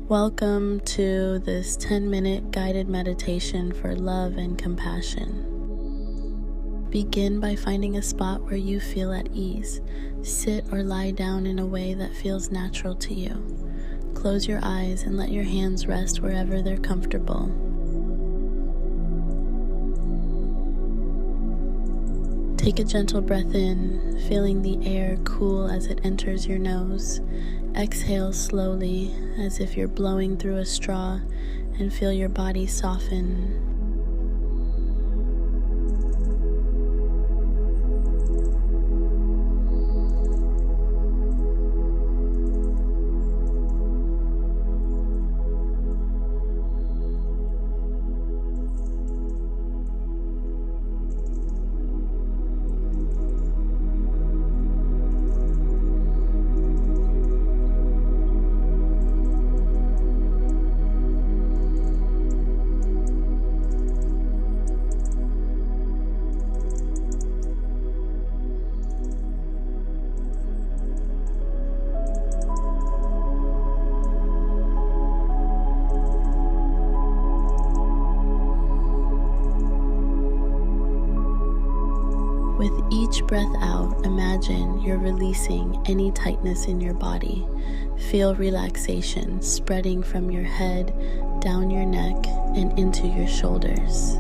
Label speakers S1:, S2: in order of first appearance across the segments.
S1: Welcome to this 10-minute guided meditation for love and compassion. Begin by finding a spot where you feel at ease. Sit or lie down in a way that feels natural to you. Close your eyes and let your hands rest wherever they're comfortable. Take a gentle breath in, feeling the air cool as it enters your nose. Exhale slowly, as if you're blowing through a straw, and feel your body soften. With each breath out, imagine you're releasing any tightness in your body. Feel relaxation spreading from your head, down your neck, and into your shoulders.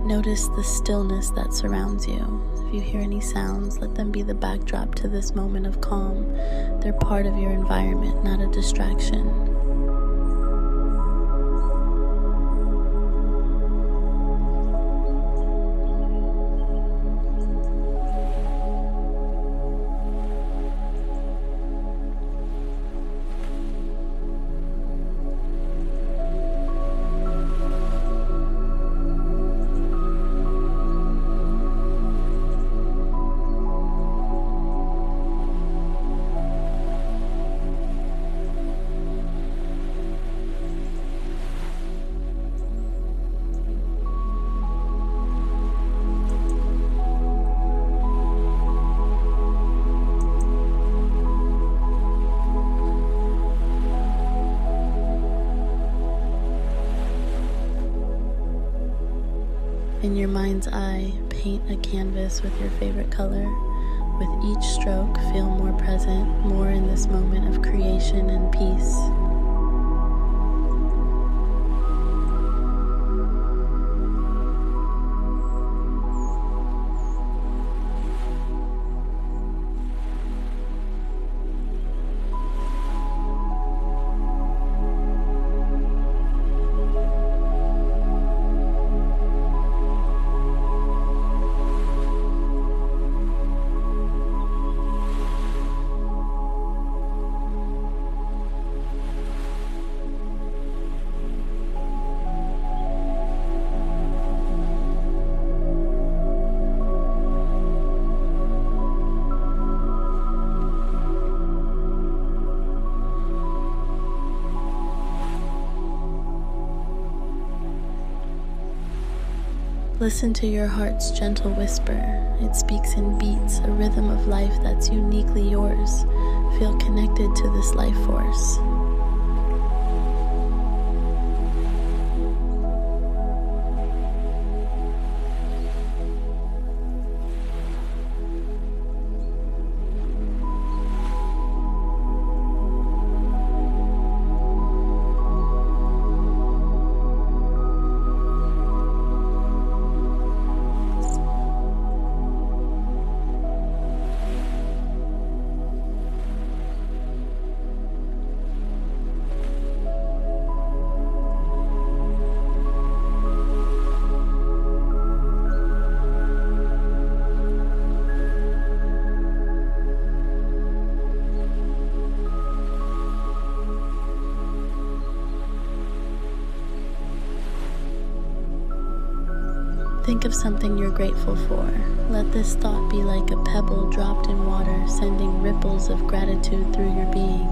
S1: Notice the stillness that surrounds you. If you hear any sounds, let them be the backdrop to this moment of calm. They're part of your environment, not a distraction. In your mind's eye, paint a canvas with your favorite color. With each stroke, feel more present, more in this moment of creation and peace. Listen to your heart's gentle whisper. It speaks in beats, a rhythm of life that's uniquely yours. Feel connected to this life force. Think of something you're grateful for. Let this thought be like a pebble dropped in water, sending ripples of gratitude through your being.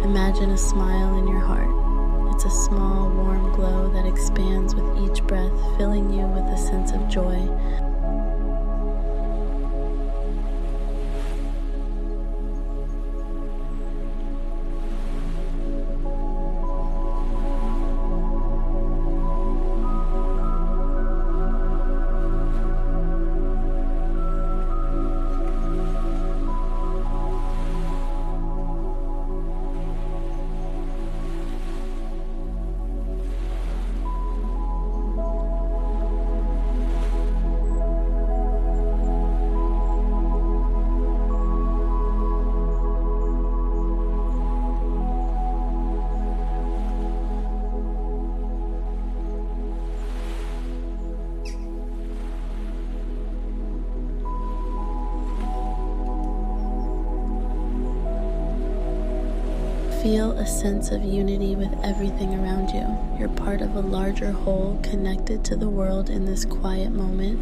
S1: Imagine a smile in your heart. It's a small, warm glow that expands with each breath, filling you with a sense of joy. Feel a sense of unity with everything around you. You're part of a larger whole, connected to the world in this quiet moment.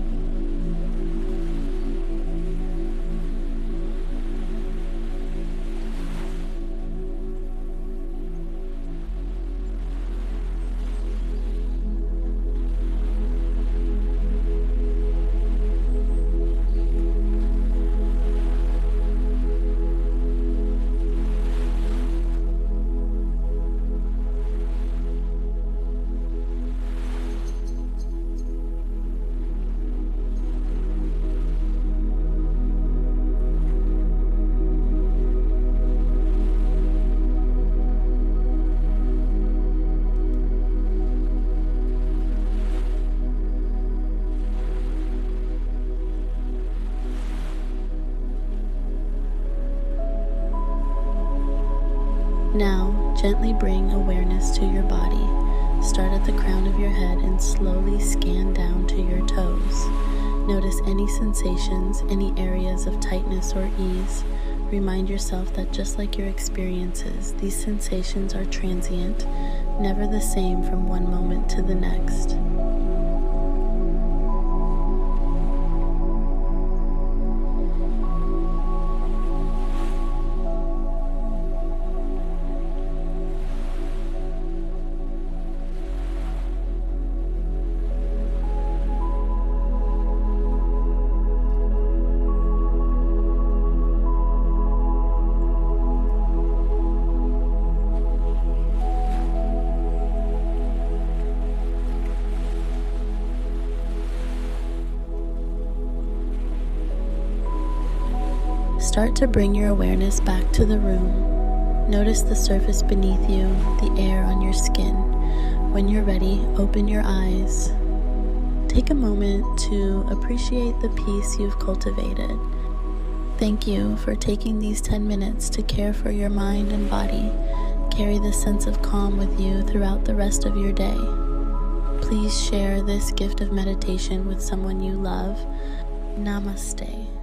S1: Now, gently bring awareness to your body. Start at the crown of your head and slowly scan down to your toes. Notice any sensations, any areas of tightness or ease. Remind yourself that just like your experiences, these sensations are transient, never the same from one moment to the next. Start to bring your awareness back to the room. Notice the surface beneath you, the air on your skin. When you're ready, open your eyes. Take a moment to appreciate the peace you've cultivated. Thank you for taking these 10 minutes to care for your mind and body. Carry this sense of calm with you throughout the rest of your day. Please share this gift of meditation with someone you love. Namaste.